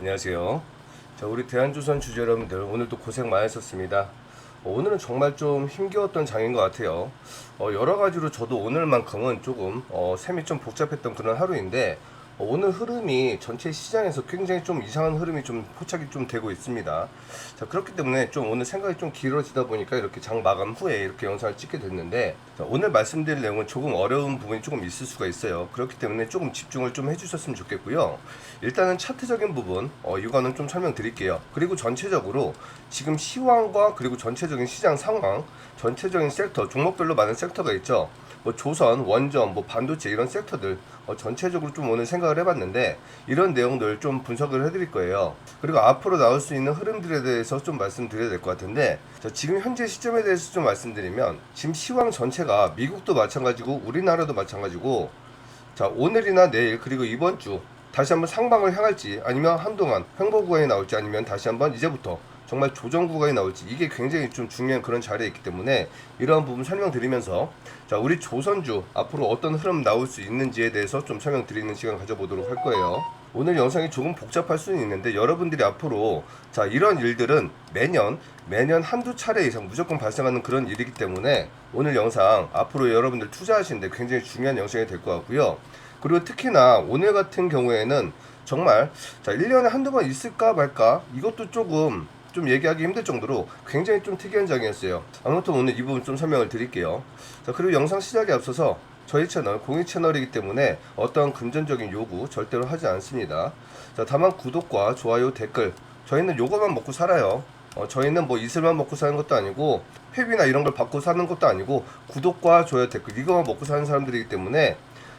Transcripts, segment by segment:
안녕하세요. 자, 우리 대한조선 주주 여러분들, 오늘도 고생 많으셨습니다. 오늘은 정말 좀 힘겨웠던 장인 것 같아요. 여러 가지로 저도 오늘만큼은 조금 셈이 좀 복잡했던 그런 하루인데, 오늘 흐름이 전체 시장에서 굉장히 좀 이상한 흐름이 좀 포착이 좀 되고 있습니다. 자, 그렇기 때문에 좀 오늘 생각이 좀 길어지다 보니까 이렇게 장 마감 후에 이렇게 영상을 찍게 됐는데, 자, 오늘 말씀드릴 내용은 조금 어려운 부분이 조금 있을 수가 있어요. 그렇기 때문에 조금 집중을 좀 해주셨으면 좋겠고요. 일단은 차트적인 부분, 이거는 좀 설명드릴게요. 그리고 전체적으로 지금 시황과 그리고 전체적인 시장 상황, 전체적인 섹터, 종목별로 많은 섹터가 있죠. 뭐 조선, 원전, 뭐 반도체 이런 섹터들 전체적으로 좀 오늘 생각을 해봤는데 이런 내용들 좀 분석을 해드릴 거예요. 그리고 앞으로 나올 수 있는 흐름들에 대해서 좀 말씀드려야 될 것 같은데, 자, 지금 현재 시점에 대해서 좀 말씀드리면 지금 시황 전체가 미국도 마찬가지고 우리나라도 마찬가지고, 자, 오늘이나 내일 그리고 이번 주 다시 한번 상방을 향할지 아니면 한동안 횡보 구간이 나올지 아니면 다시 한번 이제부터 정말 조정 구간이 나올지, 이게 굉장히 좀 중요한 그런 자리에 있기 때문에 이러한 부분 설명드리면서, 자, 우리 조선주 앞으로 어떤 흐름 나올 수 있는지에 대해서 좀 설명드리는 시간 가져보도록 할 거예요. 오늘 영상이 조금 복잡할 수는 있는데 여러분들이 앞으로, 자, 이런 일들은 매년 한두 차례 이상 무조건 발생하는 그런 일이기 때문에 오늘 영상 앞으로 여러분들 투자하시는데 굉장히 중요한 영상이 될 것 같고요. 그리고 특히나 오늘 같은 경우에는 정말, 자, 1년에 한두 번 있을까 말까, 이것도 조금 좀 얘기하기 힘들 정도로 굉장히 좀 특이한 장이었어요. 아무튼 오늘 이 부분 좀 설명을 드릴게요. 자, 그리고 영상 시작에 앞서서 저희 채널 공익 채널이기 때문에 어떠한 금전적인 요구 절대로 하지 않습니다. 자, 다만 구독과 좋아요, 댓글, 저희는 요거만 먹고 살아요. 저희는 뭐 이슬만 먹고 사는 것도 아니고 회비나 이런 걸 받고 사는 것도 아니고, 구독과 좋아요, 댓글 이거만 먹고 사는 사람들이기 때문에,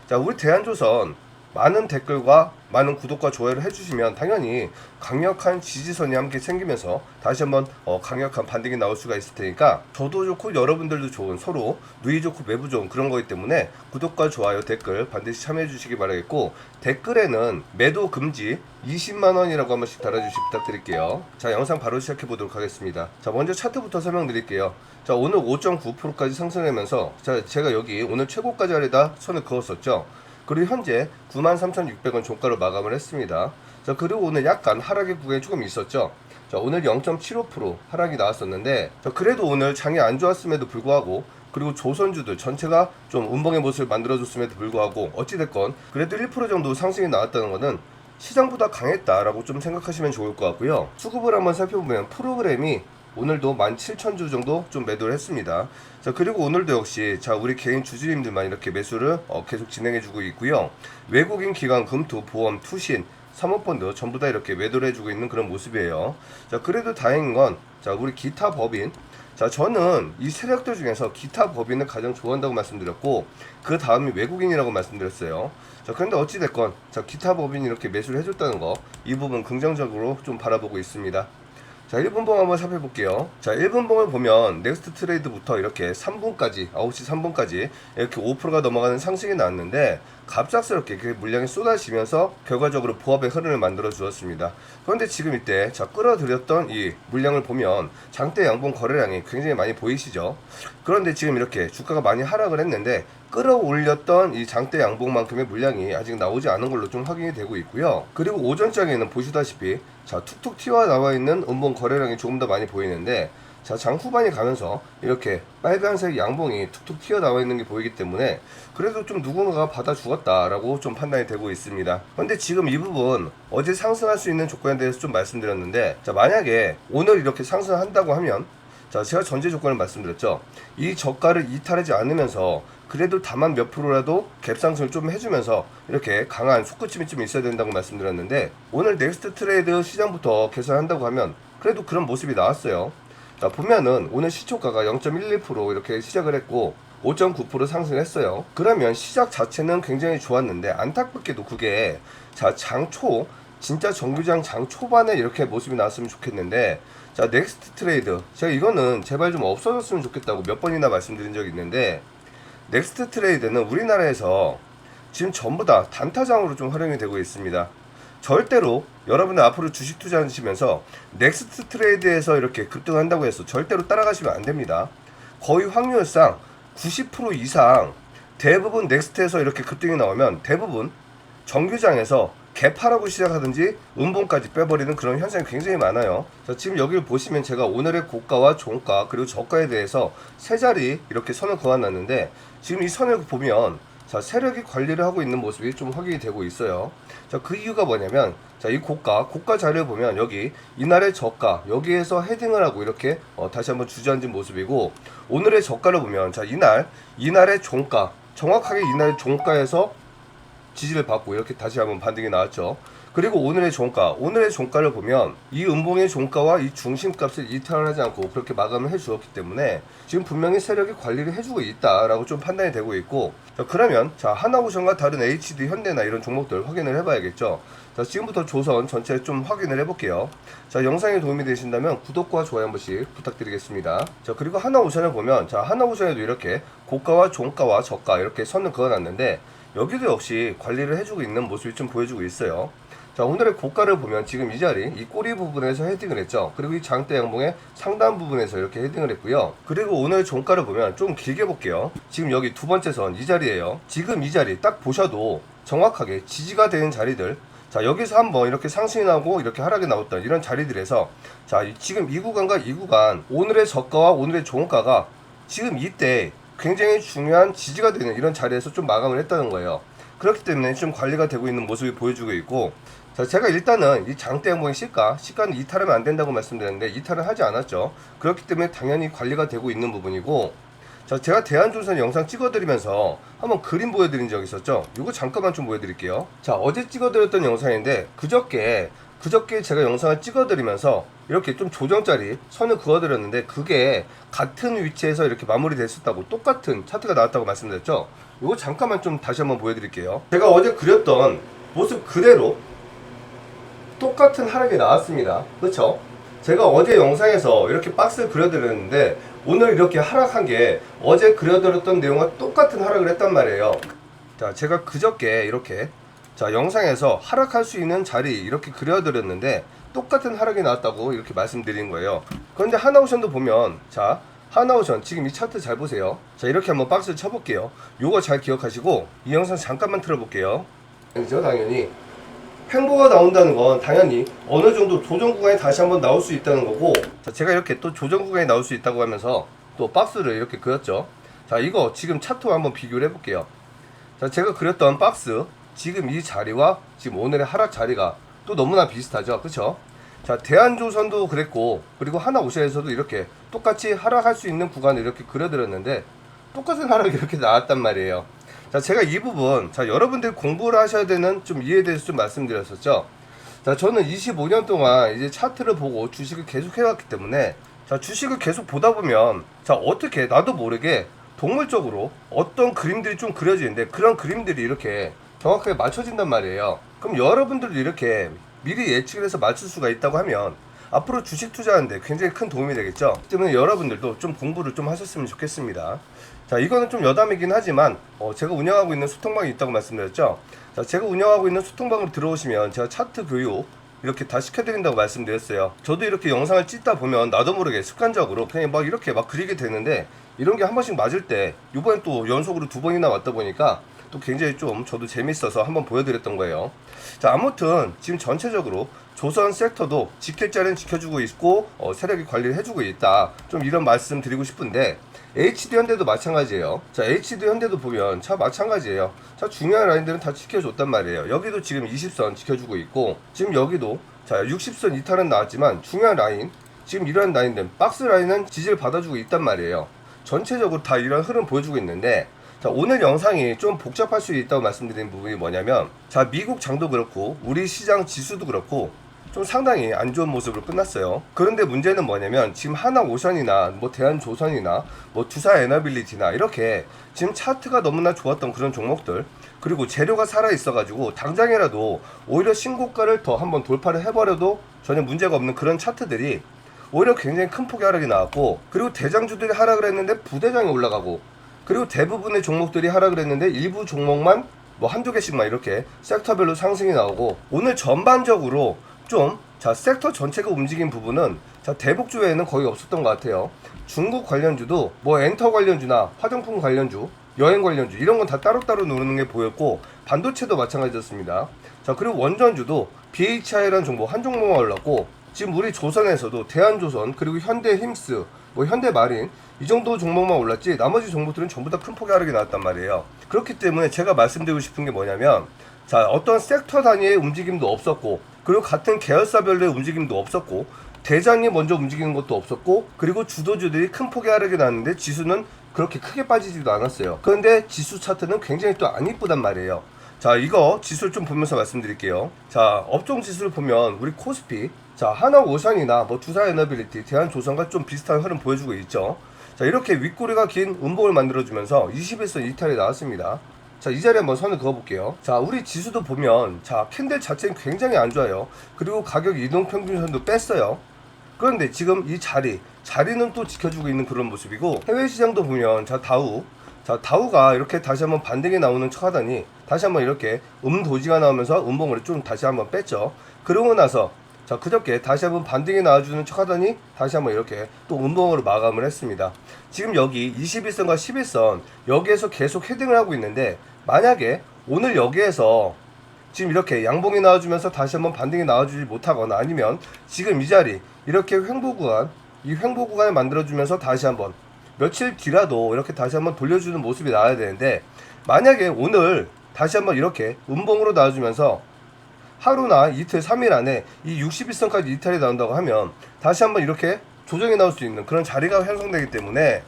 자, 우리 대한조선 많은 댓글과 많은 구독과 좋아요를 해주시면 당연히 강력한 지지선이 함께 생기면서 다시 한번 강력한 반등이 나올 수가 있을 테니까, 저도 좋고 여러분들도 좋은, 서로 누이 좋고 매부 좋은 그런 거기 때문에 구독과 좋아요, 댓글 반드시 참여해 주시기 바라겠고, 댓글에는 매도 금지 20만원이라고 한 번씩 달아주시기 부탁드릴게요. 자, 영상 바로 시작해 보도록 하겠습니다. 자, 먼저 차트부터 설명드릴게요. 자, 오늘 5.9%까지 상승하면서, 자, 제가 여기 오늘 최고까지 하려다 선을 그었었죠. 그리고 현재 93,600원 종가로 마감을 했습니다. 자, 그리고 오늘 약간 하락의 구간이 조금 있었죠. 자, 오늘 0.75% 하락이 나왔었는데, 자, 그래도 오늘 장이 안 좋았음에도 불구하고, 그리고 조선주들 전체가 좀 운봉의 모습을 만들어줬음에도 불구하고, 어찌됐건 그래도 1% 정도 상승이 나왔다는 것은 시장보다 강했다라고 좀 생각하시면 좋을 것 같고요. 수급을 한번 살펴보면 프로그램이 오늘도 17,000주 정도 좀 매도를 했습니다. 자, 그리고 오늘도 역시, 자, 우리 개인 주주님들만 이렇게 매수를 계속 진행해주고 있고요. 외국인 기관, 금투, 보험, 투신, 사모펀드 전부 다 이렇게 매도를 해주고 있는 그런 모습이에요. 자, 그래도 다행인 건, 자, 우리 기타 법인, 자, 저는 이 세력들 중에서 기타 법인을 가장 좋아한다고 말씀드렸고, 그 다음이 외국인이라고 말씀드렸어요. 자, 그런데 어찌됐건, 자, 기타 법인이 이렇게 매수를 해줬다는 거, 이 부분 긍정적으로 좀 바라보고 있습니다. 자, 1분봉 한번 살펴볼게요. 자, 1분봉을 보면 넥스트 트레이드부터 이렇게 3분까지, 9시 3분까지 이렇게 5%가 넘어가는 상승이 나왔는데, 갑작스럽게 그 물량이 쏟아지면서 결과적으로 보합의 흐름을 만들어 주었습니다. 그런데 지금 이때, 자, 끌어들였던 이 물량을 보면 장대 양봉 거래량이 굉장히 많이 보이시죠? 그런데 지금 이렇게 주가가 많이 하락을 했는데, 끌어올렸던 이 장대 양봉만큼의 물량이 아직 나오지 않은 걸로 좀 확인이 되고 있고요. 그리고 오전장에는 보시다시피, 자, 툭툭 튀어 나와 있는 음봉 거래량이 조금 더 많이 보이는데, 자, 장 후반이 가면서 이렇게 빨간색 양봉이 툭툭 튀어 나와 있는 게 보이기 때문에 그래도 좀 누군가가 받아 주었다라고 좀 판단이 되고 있습니다. 그런데 지금 이 부분 어제 상승할 수 있는 조건에 대해서 좀 말씀드렸는데, 자, 만약에 오늘 이렇게 상승한다고 하면, 자, 제가 전제 조건을 말씀드렸죠. 이 저가를 이탈하지 않으면서 그래도 다만 몇 프로라도 갭상승을 좀 해주면서 이렇게 강한 솟구침이 좀 있어야 된다고 말씀드렸는데, 오늘 넥스트 트레이드 시장부터 계산한다고 하면 그래도 그런 모습이 나왔어요. 자, 보면은 오늘 시초가가 0.11% 이렇게 시작을 했고 5.9% 상승했어요. 그러면 시작 자체는 굉장히 좋았는데, 안타깝게도 그게, 자, 장초, 진짜 정규장 장 초반에 이렇게 모습이 나왔으면 좋겠는데, 자, 넥스트 트레이드, 제가 이거는 제발 좀 없어졌으면 좋겠다고 몇 번이나 말씀드린 적이 있는데, 넥스트 트레이드는 우리나라에서 지금 전부 다 단타장으로 좀 활용이 되고 있습니다. 절대로 여러분들 앞으로 주식 투자하시면서 넥스트 트레이드에서 이렇게 급등한다고 해서 절대로 따라가시면 안 됩니다. 거의 확률상 90% 이상 대부분 넥스트에서 이렇게 급등이 나오면 대부분 정규장에서 개파라고 시작하든지 음봉까지 빼버리는 그런 현상이 굉장히 많아요. 자, 지금 여기를 보시면 제가 오늘의 고가와 종가 그리고 저가에 대해서 세 자리 이렇게 선을 그어놨는데 지금 이 선을 보면 자, 세력이 관리를 하고 있는 모습이 좀 확인이 되고 있어요. 자, 그 이유가 뭐냐면 자, 이 고가 자리를 보면 여기 이날의 저가 여기에서 헤딩을 하고 이렇게 다시 한번 주저앉은 모습이고, 오늘의 저가를 보면 자, 이날의 종가 정확하게 이날의 종가에서 지지를 받고 이렇게 다시 한번 반등이 나왔죠. 그리고 오늘의 종가를 보면 이 음봉의 종가와 이 중심값을 이탈하지 않고 그렇게 마감을 해주었기 때문에 지금 분명히 세력이 관리를 해주고 있다라고 좀 판단이 되고 있고, 자, 그러면 자, 하나오션과 다른 HD, 현대나 이런 종목들 확인을 해봐야겠죠. 자, 지금부터 조선 전체 좀 확인을 해볼게요. 자, 영상에 도움이 되신다면 구독과 좋아요 한 번씩 부탁드리겠습니다. 자, 그리고 하나오션을 보면 자, 하나오션에도 이렇게 고가와 종가와 저가 이렇게 선을 그어놨는데 여기도 역시 관리를 해주고 있는 모습이 좀 보여주고 있어요. 자, 오늘의 고가를 보면 지금 이 자리 이 꼬리 부분에서 헤딩을 했죠. 그리고 이 장대 양봉의 상단 부분에서 이렇게 헤딩을 했고요. 그리고 오늘 종가를 보면 좀 길게 볼게요. 지금 여기 두 번째 선 이 자리예요. 지금 이 자리 딱 보셔도 정확하게 지지가 되는 자리들, 자, 여기서 한번 이렇게 상승이 나오고 이렇게 하락이 나왔던 이런 자리들에서 자, 지금 이 구간과 이 구간 오늘의 저가와 오늘의 종가가 지금 이때 굉장히 중요한 지지가 되는 이런 자리에서 좀 마감을 했다는 거예요. 그렇기 때문에 좀 관리가 되고 있는 모습이 보여주고 있고, 자, 제가 일단은 이 장대 양봉의 시가는 이탈하면 안 된다고 말씀드렸는데 이탈은 하지 않았죠. 그렇기 때문에 당연히 관리가 되고 있는 부분이고, 자, 제가 대한조선 영상 찍어드리면서 한번 그림 보여드린 적 있었죠. 이거 잠깐만 좀 보여드릴게요. 자, 어제 찍어드렸던 영상인데 그저께 제가 영상을 찍어드리면서 이렇게 좀 조정짜리 선을 그어드렸는데 그게 같은 위치에서 이렇게 마무리됐었다고, 똑같은 차트가 나왔다고 말씀드렸죠. 이거 잠깐만 좀 다시 한번 보여드릴게요. 제가 어제 그렸던 모습 그대로 똑같은 하락이 나왔습니다. 그렇죠? 제가 어제 영상에서 이렇게 박스를 그려드렸는데 오늘 이렇게 하락한 게 어제 그려드렸던 내용과 똑같은 하락을 했단 말이에요. 자, 제가 그저께 이렇게 자, 영상에서 하락할 수 있는 자리 이렇게 그려드렸는데 똑같은 하락이 나왔다고 이렇게 말씀드린 거예요. 그런데 하나오션도 보면 자, 하나오션 지금 이 차트 잘 보세요. 자, 이렇게 한번 박스를 쳐볼게요. 요거 잘 기억하시고 이 영상 잠깐만 틀어볼게요. 아니죠, 당연히 횡보가 나온다는 건 당연히 어느 정도 조정 구간이 다시 한번 나올 수 있다는 거고, 자, 제가 이렇게 또 조정 구간이 나올 수 있다고 하면서 또 박스를 이렇게 그렸죠. 자, 이거 지금 차트와 한번 비교를 해볼게요. 자, 제가 그렸던 박스 지금 이 자리와 지금 오늘의 하락 자리가 또 너무나 비슷하죠. 그쵸? 자, 대한조선도 그랬고 그리고 하나오션에서도 이렇게 똑같이 하락할 수 있는 구간을 이렇게 그려드렸는데 똑같은 하락이 이렇게 나왔단 말이에요. 자, 제가 이 부분 자, 여러분들 공부를 하셔야 되는 좀 이해에 대해서 좀 말씀드렸었죠. 자, 저는 25년 동안 이제 차트를 보고 주식을 계속 해왔기 때문에 자, 주식을 계속 보다 보면 자, 어떻게 나도 모르게 동물적으로 어떤 그림들이 좀 그려지는데 그런 그림들이 이렇게 정확하게 맞춰진단 말이에요. 그럼 여러분들도 이렇게 미리 예측을 해서 맞출 수가 있다고 하면 앞으로 주식 투자하는데 굉장히 큰 도움이 되겠죠. 때문에 여러분들도 좀 공부를 좀 하셨으면 좋겠습니다. 자, 이거는 좀 여담이긴 하지만 제가 운영하고 있는 소통방이 있다고 말씀드렸죠. 자, 제가 운영하고 있는 소통방으로 들어오시면 제가 차트 교육 이렇게 다 시켜드린다고 말씀드렸어요. 저도 이렇게 영상을 찍다 보면 나도 모르게 습관적으로 그냥 막 이렇게 막 그리게 되는데 이런 게 한 번씩 맞을 때 이번엔 또 연속으로 2번이나 왔다 보니까 또 굉장히 좀 저도 재밌어서 한번 보여드렸던 거예요. 자, 아무튼 지금 전체적으로 조선 섹터도 지킬 자리는 지켜주고 있고 세력이 관리를 해주고 있다, 좀 이런 말씀 드리고 싶은데 HD 현대도 마찬가지예요. 자, HD 현대도 보면 자, 마찬가지예요. 자, 중요한 라인들은 다 지켜줬단 말이에요. 여기도 지금 20선 지켜주고 있고 지금 여기도 자, 60선 이탈은 나왔지만 중요한 라인 지금 이런 라인들 박스 라인은 지지를 받아주고 있단 말이에요. 전체적으로 다 이런 흐름 보여주고 있는데 자, 오늘 영상이 좀 복잡할 수 있다고 말씀드린 부분이 뭐냐면 자, 미국 장도 그렇고 우리 시장 지수도 그렇고 좀 상당히 안 좋은 모습으로 끝났어요. 그런데 문제는 뭐냐면 지금 하나오션이나 뭐 대한조선이나 뭐 두산에너빌리티나 이렇게 지금 차트가 너무나 좋았던 그런 종목들, 그리고 재료가 살아있어가지고 당장이라도 오히려 신고가를 더 한번 돌파를 해버려도 전혀 문제가 없는 그런 차트들이 오히려 굉장히 큰 폭의 하락이 나왔고, 그리고 대장주들이 하락을 했는데 부대장이 올라가고, 그리고 대부분의 종목들이 하락을 했는데 일부 종목만 뭐 한두 개씩만 이렇게 섹터별로 상승이 나오고, 오늘 전반적으로 좀 자, 섹터 전체가 움직인 부분은 자, 대북주 외에는 거의 없었던 것 같아요. 중국 관련주도 뭐 엔터 관련주나 화장품 관련주 여행 관련주 이런 건 다 따로따로 노는 게 보였고, 반도체도 마찬가지였습니다. 자, 그리고 원전주도 BHI라는 종목 한 종목만 올랐고, 지금 우리 조선에서도 대한조선 그리고 현대힘스 뭐 현대마린 이 정도 종목만 올랐지 나머지 종목들은 전부 다 큰 폭의 하락이 나왔단 말이에요. 그렇기 때문에 제가 말씀드리고 싶은 게 뭐냐면, 자, 어떤 섹터 단위의 움직임도 없었고, 그리고 같은 계열사별로의 움직임도 없었고, 대장이 먼저 움직이는 것도 없었고, 그리고 주도주들이 큰 폭의 하락이 나왔는데 지수는 그렇게 크게 빠지지도 않았어요. 그런데 지수 차트는 굉장히 또 안 이쁘단 말이에요. 자, 이거 지수를 좀 보면서 말씀드릴게요. 자, 업종 지수를 보면 우리 코스피, 자, 하나오션이나 뭐 두산에너빌리티, 대한조선과 좀 비슷한 흐름 보여주고 있죠. 자, 이렇게 윗꼬리가 긴 음봉을 만들어주면서 21선 이탈이 나왔습니다. 자, 이 자리에 한번 선을 그어볼게요. 자, 우리 지수도 보면, 자, 캔들 자체는 굉장히 안 좋아요. 그리고 가격 이동평균선도 뺐어요. 그런데 지금 이 자리는 또 지켜주고 있는 그런 모습이고, 해외 시장도 보면, 자, 다우가 이렇게 다시 한번 반등이 나오는 척 하더니 다시 한번 이렇게 도지가 나오면서 음봉을 좀 다시 한번 뺐죠. 그러고 나서, 자, 그저께 다시 한번 반등이 나와주는 척 하더니 다시 한번 이렇게 또 음봉으로 마감을 했습니다. 지금 여기 21선과 11선 여기에서 계속 헤딩을 하고 있는데, 만약에 오늘 여기에서 지금 이렇게 양봉이 나와주면서 다시 한번 반등이 나와주지 못하거나, 아니면 지금 이 자리 이렇게 이 횡보 구간을 만들어주면서 다시 한번 며칠 뒤라도 이렇게 다시 한번 돌려주는 모습이 나와야 되는데, 만약에 오늘 다시 한번 이렇게 음봉으로 나와주면서 하루나 이틀, 3일 안에 이 61선까지 이탈이 나온다고 하면 다시 한번 이렇게 조정이 나올 수 있는 그런 자리가 형성되기 때문에,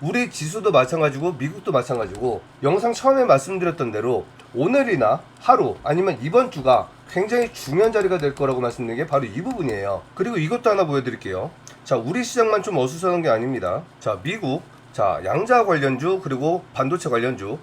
우리 지수도 마찬가지고 미국도 마찬가지고, 영상 처음에 말씀드렸던 대로 오늘이나 하루 아니면 이번 주가 굉장히 중요한 자리가 될 거라고 말씀드린 게 바로 이 부분이에요. 그리고 이것도 하나 보여드릴게요. 자, 우리 시장만 좀 어수선한 게 아닙니다. 자, 미국, 자, 양자 관련주, 그리고 반도체 관련주,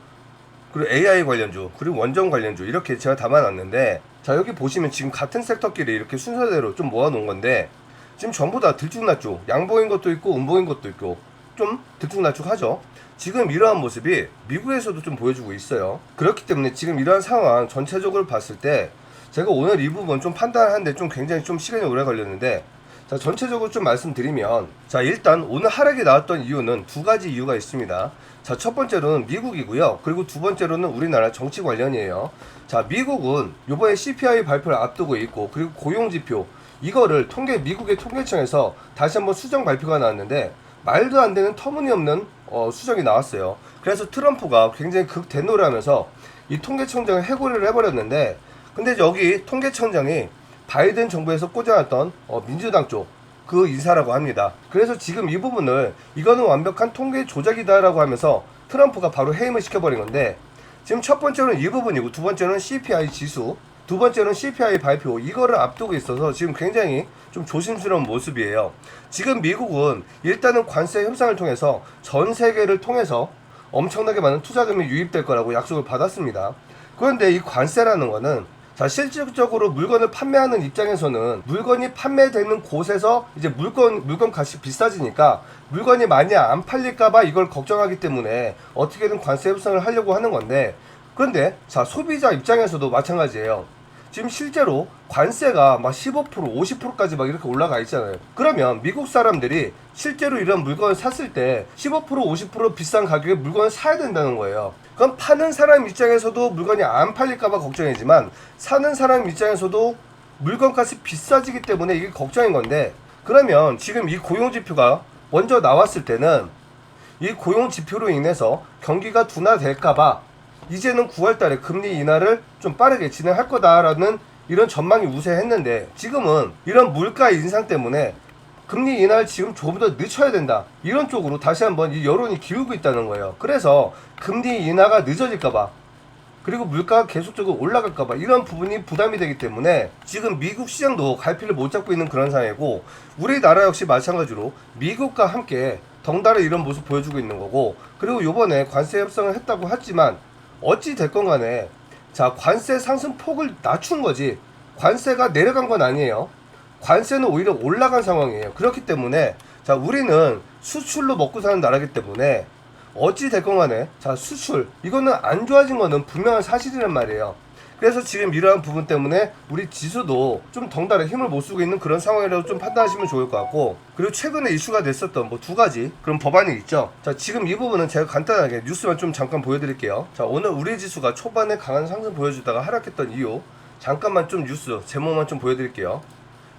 그리고 AI 관련주, 그리고 원전 관련주 이렇게 제가 담아놨는데, 자, 여기 보시면 지금 같은 섹터끼리 이렇게 순서대로 좀 모아놓은 건데, 지금 전부 다 들쭉날쭉, 양봉인 것도 있고 음봉인 것도 있고 좀 들쭉날쭉하죠. 지금 이러한 모습이 미국에서도 좀 보여주고 있어요. 그렇기 때문에 지금 이러한 상황 전체적으로 봤을 때, 제가 오늘 이 부분 좀 판단하는데 좀 굉장히 좀 시간이 오래 걸렸는데, 자, 전체적으로 좀 말씀드리면, 자, 일단 오늘 하락이 나왔던 이유는 두 가지 이유가 있습니다. 자, 첫 번째로는 미국이고요. 그리고 두 번째로는 우리나라 정치 관련이에요. 자, 미국은 요번에 CPI 발표를 앞두고 있고, 그리고 고용지표 이거를 미국의 통계청에서 다시 한번 수정 발표가 나왔는데, 말도 안 되는 터무니없는 수정이 나왔어요. 그래서 트럼프가 굉장히 극대노를 하면서 이 통계청장을 해고를 해버렸는데, 근데 여기 통계청장이 바이든 정부에서 꽂아놨던 민주당 쪽 그 인사라고 합니다. 그래서 지금 이 부분을 이거는 완벽한 통계 조작이다라고 하면서 트럼프가 바로 해임을 시켜버린 건데, 지금 첫 번째로는 이 부분이고, 두 번째는 CPI 지수, 두 번째는 CPI 발표, 이거를 앞두고 있어서 지금 굉장히 좀 조심스러운 모습이에요. 지금 미국은 일단은 관세 협상을 통해서 전 세계를 통해서 엄청나게 많은 투자금이 유입될 거라고 약속을 받았습니다. 그런데 이 관세라는 거는, 자, 실질적으로 물건을 판매하는 입장에서는 물건이 판매되는 곳에서 이제 물건 값이 비싸지니까 물건이 많이 안 팔릴까봐 이걸 걱정하기 때문에 어떻게든 관세 협상을 하려고 하는 건데, 그런데 자, 소비자 입장에서도 마찬가지예요. 지금 실제로 관세가 막 15%, 50%까지 막 이렇게 올라가 있잖아요. 그러면 미국 사람들이 실제로 이런 물건을 샀을 때 15%, 50% 비싼 가격에 물건을 사야 된다는 거예요. 그럼 파는 사람 입장에서도 물건이 안 팔릴까봐 걱정이지만, 사는 사람 입장에서도 물건값이 비싸지기 때문에 이게 걱정인 건데, 그러면 지금 이 고용지표가 먼저 나왔을 때는 이 고용지표로 인해서 경기가 둔화될까봐 이제는 9월달에 금리 인하를 좀 빠르게 진행할 거다라는 이런 전망이 우세했는데, 지금은 이런 물가 인상 때문에 금리 인하를 지금 조금 더 늦춰야 된다, 이런 쪽으로 다시 한번 이 여론이 기울고 있다는 거예요. 그래서 금리 인하가 늦어질까봐, 그리고 물가가 계속적으로 올라갈까봐 이런 부분이 부담이 되기 때문에 지금 미국 시장도 갈피를 못 잡고 있는 그런 상황이고, 우리나라 역시 마찬가지로 미국과 함께 덩달아 이런 모습 보여주고 있는 거고, 그리고 요번에 관세 협상을 했다고 했지만 어찌 됐건 간에, 자, 관세 상승 폭을 낮춘 거지 관세가 내려간 건 아니에요. 관세는 오히려 올라간 상황이에요. 그렇기 때문에, 자, 우리는 수출로 먹고 사는 나라이기 때문에 어찌 됐건 간에, 자, 수출 이거는 안 좋아진 거는 분명한 사실이란 말이에요. 그래서 지금 이러한 부분 때문에 우리 지수도 좀 덩달아 힘을 못 쓰고 있는 그런 상황이라고 좀 판단하시면 좋을 것 같고, 그리고 최근에 이슈가 됐었던 뭐 두 가지 그런 법안이 있죠. 자, 지금 이 부분은 제가 간단하게 뉴스만 좀 잠깐 보여드릴게요. 자, 오늘 우리 지수가 초반에 강한 상승 보여주다가 하락했던 이유 잠깐만 좀 뉴스 제목만 좀 보여드릴게요.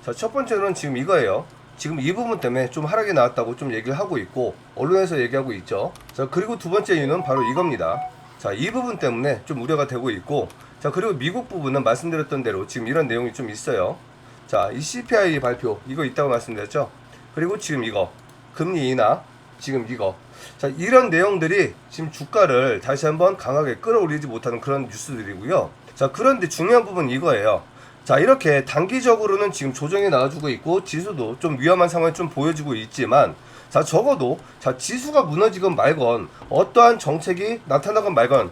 자, 첫 번째는 지금 이거예요. 지금 이 부분 때문에 좀 하락이 나왔다고 좀 얘기를 하고 있고 언론에서 얘기하고 있죠. 자, 그리고 두 번째 이유는 바로 이겁니다. 자, 이 부분 때문에 좀 우려가 되고 있고, 자, 그리고 미국 부분은 말씀드렸던 대로 지금 이런 내용이 좀 있어요. 자, 이 CPI 발표 이거 있다고 말씀드렸죠. 그리고 지금 이거 금리 인하, 지금 이거, 자, 이런 내용들이 지금 주가를 다시 한번 강하게 끌어올리지 못하는 그런 뉴스들이고요. 자, 그런데 중요한 부분은 이거예요. 자, 이렇게 단기적으로는 지금 조정이 나와주고 있고 지수도 좀 위험한 상황이 좀 보여지고 있지만, 자, 적어도 자, 지수가 무너지건 말건 어떠한 정책이 나타나건 말건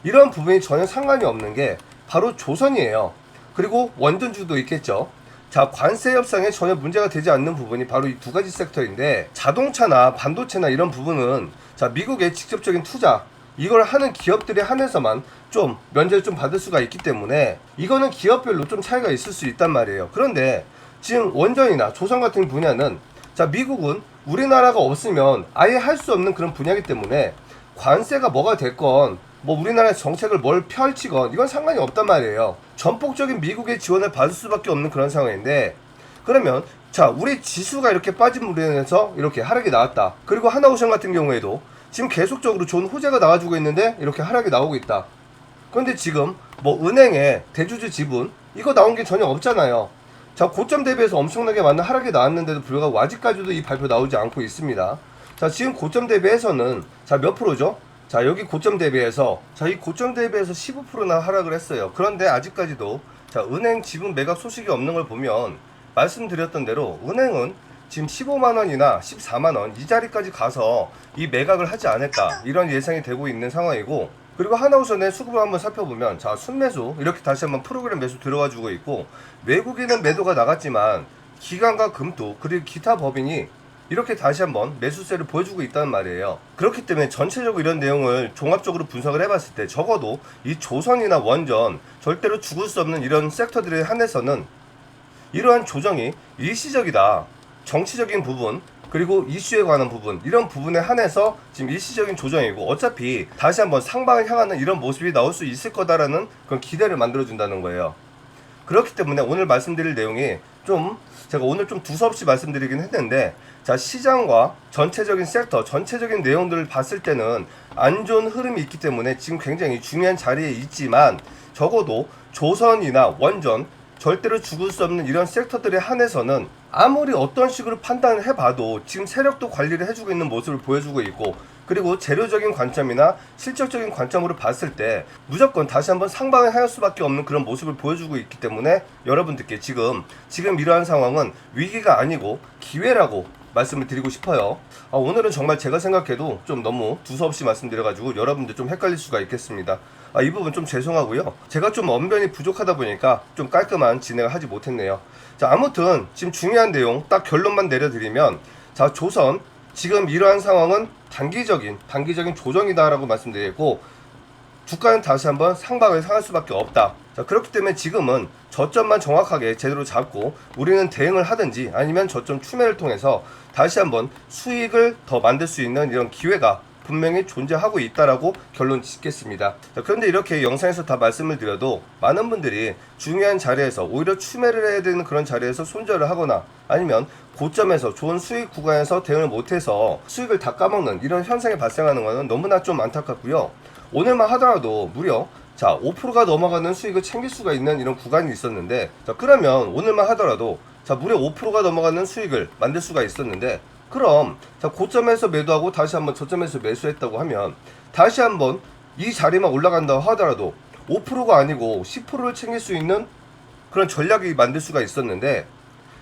이런 부분이 전혀 상관이 없는 게 바로 조선이에요. 그리고 원전주도 있겠죠. 자, 관세 협상에 전혀 문제가 되지 않는 부분이 바로 이 두 가지 섹터인데, 자동차나 반도체나 이런 부분은 자, 미국의 직접적인 투자 이걸 하는 기업들에 한해서만 좀 면제를 좀 받을 수가 있기 때문에 이거는 기업별로 좀 차이가 있을 수 있단 말이에요. 그런데 지금 원전이나 조선 같은 분야는 자, 미국은 우리나라가 없으면 아예 할 수 없는 그런 분야이기 때문에 관세가 뭐가 됐건 뭐 우리나라의 정책을 뭘 펼치건 이건 상관이 없단 말이에요. 전폭적인 미국의 지원을 받을 수밖에 없는 그런 상황인데, 그러면 자, 우리 지수가 이렇게 빠진 물에 인해서 이렇게 하락이 나왔다. 그리고 하나오션 같은 경우에도 지금 계속적으로 좋은 호재가 나와주고 있는데 이렇게 하락이 나오고 있다. 그런데 지금 뭐 은행에 대주주 지분 이거 나온 게 전혀 없잖아요. 자, 고점 대비해서 엄청나게 많은 하락이 나왔는데도 불구하고 아직까지도 이 발표 나오지 않고 있습니다. 자, 지금 고점 대비해서는 자, 몇 프로죠? 자, 여기 고점 대비해서 자, 이 고점 대비해서 15%나 하락을 했어요. 그런데 아직까지도 자, 은행 지분 매각 소식이 없는 걸 보면 말씀드렸던 대로 은행은 지금 15만원이나 14만원 이 자리까지 가서 이 매각을 하지 않을까 이런 예상이 되고 있는 상황이고, 그리고 하나우선의 수급을 한번 살펴보면 자, 순매수 이렇게 다시 한번 프로그램 매수 들어와 주고 있고, 외국인은 매도가 나갔지만 기관과 금토 그리고 기타 법인이 이렇게 다시 한번 매수세를 보여주고 있다는 말이에요. 그렇기 때문에 전체적으로 이런 내용을 종합적으로 분석을 해봤을 때 적어도 이 조선이나 원전 절대로 죽을 수 없는 이런 섹터들에 한해서는 이러한 조정이 일시적이다. 정치적인 부분 그리고 이슈에 관한 부분 이런 부분에 한해서 지금 일시적인 조정이고, 어차피 다시 한번 상방을 향하는 이런 모습이 나올 수 있을 거다라는 그런 기대를 만들어준다는 거예요. 그렇기 때문에 오늘 말씀드릴 내용이 좀 제가 오늘 좀 두서없이 말씀드리긴 했는데, 자, 시장과 전체적인 섹터 전체적인 내용들을 봤을 때는 안 좋은 흐름이 있기 때문에 지금 굉장히 중요한 자리에 있지만, 적어도 조선이나 원전 절대로 죽을 수 없는 이런 섹터들에 한해서는 아무리 어떤 식으로 판단을 해봐도 지금 세력도 관리를 해주고 있는 모습을 보여주고 있고, 그리고 재료적인 관점이나 실적적인 관점으로 봤을 때 무조건 다시 한번 상방을 할 수밖에 없는 그런 모습을 보여주고 있기 때문에 여러분들께 지금 이러한 상황은 위기가 아니고 기회라고 말씀을 드리고 싶어요. 오늘은 정말 제가 생각해도 좀 너무 두서없이 말씀드려가지고 여러분들 좀 헷갈릴 수가 있겠습니다. 이 부분 좀 죄송하고요. 제가 좀 언변이 부족하다 보니까 좀 깔끔한 진행을 하지 못했네요. 자, 아무튼 지금 중요한 내용 딱 결론만 내려드리면, 자, 조선 지금 이러한 상황은 단기적인 조정이다라고 말씀드리고, 주가는 다시 한번 상방을 상할 수밖에 없다. 자, 그렇기 때문에 지금은 저점만 정확하게 제대로 잡고 우리는 대응을 하든지 아니면 저점 추매를 통해서 다시 한번 수익을 더 만들 수 있는 이런 기회가 분명히 존재하고 있다라고 결론 짓겠습니다. 자, 그런데 이렇게 영상에서 다 말씀을 드려도 많은 분들이 중요한 자리에서 오히려 추매를 해야 되는 그런 자리에서 손절을 하거나 아니면 고점에서 좋은 수익 구간에서 대응을 못해서 수익을 다 까먹는 이런 현상이 발생하는 것은 너무나 좀 안타깝고요. 오늘만 하더라도 무려 자, 5%가 넘어가는 수익을 챙길 수가 있는 이런 구간이 있었는데, 자, 그러면 오늘만 하더라도 자, 무려 5%가 넘어가는 수익을 만들 수가 있었는데, 그럼 자, 고점에서 매도하고 다시 한번 저점에서 매수했다고 하면 다시 한번 이 자리만 올라간다고 하더라도 5%가 아니고 10%를 챙길 수 있는 그런 전략이 만들 수가 있었는데,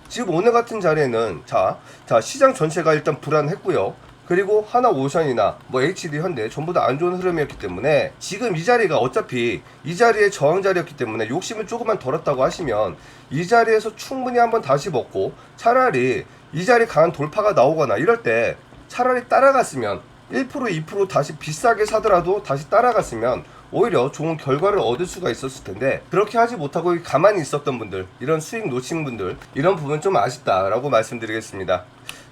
지금 오늘 같은 자리에는 자, 시장 전체가 일단 불안했고요. 그리고 하나오션이나 뭐 HD 현대 전부 다 안 좋은 흐름이었기 때문에 지금 이 자리가 어차피 이 자리의 저항 자리였기 때문에 욕심을 조금만 덜었다고 하시면 이 자리에서 충분히 한번 다시 먹고, 차라리 이 자리 강한 돌파가 나오거나 이럴 때 차라리 따라갔으면 1% 2% 다시 비싸게 사더라도 다시 따라갔으면 오히려 좋은 결과를 얻을 수가 있었을 텐데 그렇게 하지 못하고 가만히 있었던 분들, 이런 수익 놓친 분들, 이런 부분 좀 아쉽다라고 말씀드리겠습니다.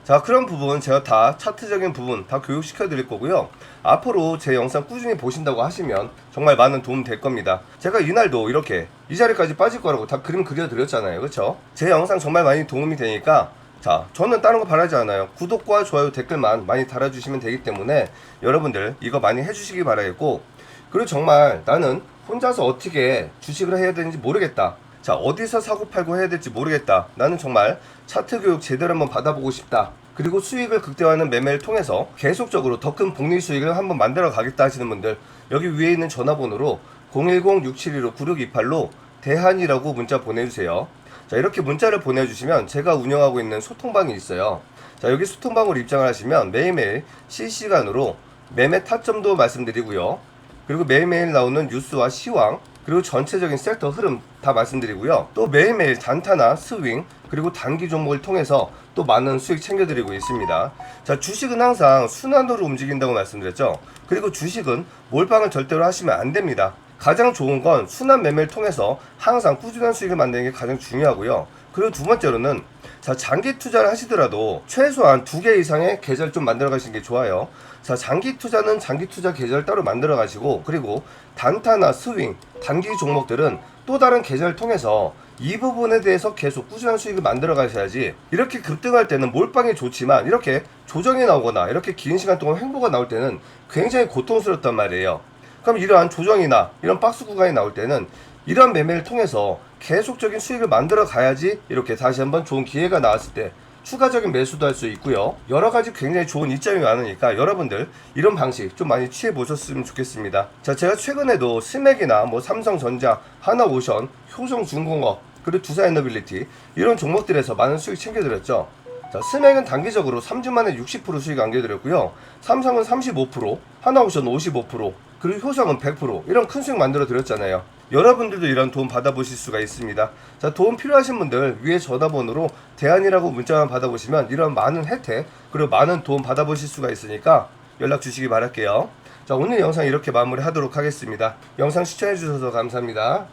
자, 그런 부분 제가 다 차트적인 부분 다 교육시켜 드릴 거고요. 앞으로 제 영상 꾸준히 보신다고 하시면 정말 많은 도움 될 겁니다. 제가 이날도 이렇게 이 자리까지 빠질 거라고 다 그림 그려드렸잖아요. 그쵸? 제 영상 정말 많이 도움이 되니까, 자, 저는 다른 거 바라지 않아요. 구독과 좋아요, 댓글만 많이 달아주시면 되기 때문에 여러분들 이거 많이 해주시기 바라겠고, 그리고 정말 나는 혼자서 어떻게 주식을 해야 되는지 모르겠다, 자, 어디서 사고 팔고 해야 될지 모르겠다, 나는 정말 차트 교육 제대로 한번 받아보고 싶다, 그리고 수익을 극대화하는 매매를 통해서 계속적으로 더 큰 복리 수익을 한번 만들어 가겠다 하시는 분들, 여기 위에 있는 전화번호로 010-671-9628로 대한이라고 문자 보내주세요. 자, 이렇게 문자를 보내주시면 제가 운영하고 있는 소통방이 있어요. 자, 여기 소통방으로 입장을 하시면 매일매일 실시간으로 매매 타점도 말씀드리고요. 그리고 매일매일 나오는 뉴스와 시황, 그리고 전체적인 섹터 흐름 다 말씀드리고요. 또 매일매일 단타나 스윙, 그리고 단기 종목을 통해서 또 많은 수익 챙겨드리고 있습니다. 자, 주식은 항상 순환으로 움직인다고 말씀드렸죠. 그리고 주식은 몰빵을 절대로 하시면 안 됩니다. 가장 좋은 건 순환 매매를 통해서 항상 꾸준한 수익을 만드는 게 가장 중요하고요. 그리고 두 번째로는, 자, 장기 투자를 하시더라도 최소한 2개 이상의 계좌를 좀 만들어 가시는 게 좋아요. 자, 장기 투자는 장기 투자 계좌를 따로 만들어 가시고, 그리고 단타나 스윙, 단기 종목들은 또 다른 계좌를 통해서 이 부분에 대해서 계속 꾸준한 수익을 만들어 가셔야지, 이렇게 급등할 때는 몰빵이 좋지만 이렇게 조정이 나오거나 이렇게 긴 시간 동안 횡보가 나올 때는 굉장히 고통스럽단 말이에요. 그럼 이러한 조정이나 이런 박스 구간이 나올 때는 이러한 매매를 통해서 계속적인 수익을 만들어 가야지 이렇게 다시 한번 좋은 기회가 나왔을 때 추가적인 매수도 할 수 있고요. 여러 가지 굉장히 좋은 이점이 많으니까 여러분들 이런 방식 좀 많이 취해 보셨으면 좋겠습니다. 자, 제가 최근에도 스맥이나 뭐 삼성전자, 하나오션, 효성중공업, 그리고 두산에너빌리티 이런 종목들에서 많은 수익 챙겨드렸죠. 자, 스맥은 단기적으로 3주 만에 60% 수익 안겨드렸고요. 삼성은 35%, 하나오션 55%, 그리고 효성은 100% 이런 큰 수익 만들어 드렸잖아요. 여러분들도 이런 도움 받아보실 수가 있습니다. 자, 도움 필요하신 분들 위에 전화번호로 대안이라고 문자만 받아보시면 이런 많은 혜택, 그리고 많은 도움 받아보실 수가 있으니까 연락 주시기 바랄게요. 자, 오늘 영상 이렇게 마무리 하도록 하겠습니다. 영상 시청해 주셔서 감사합니다.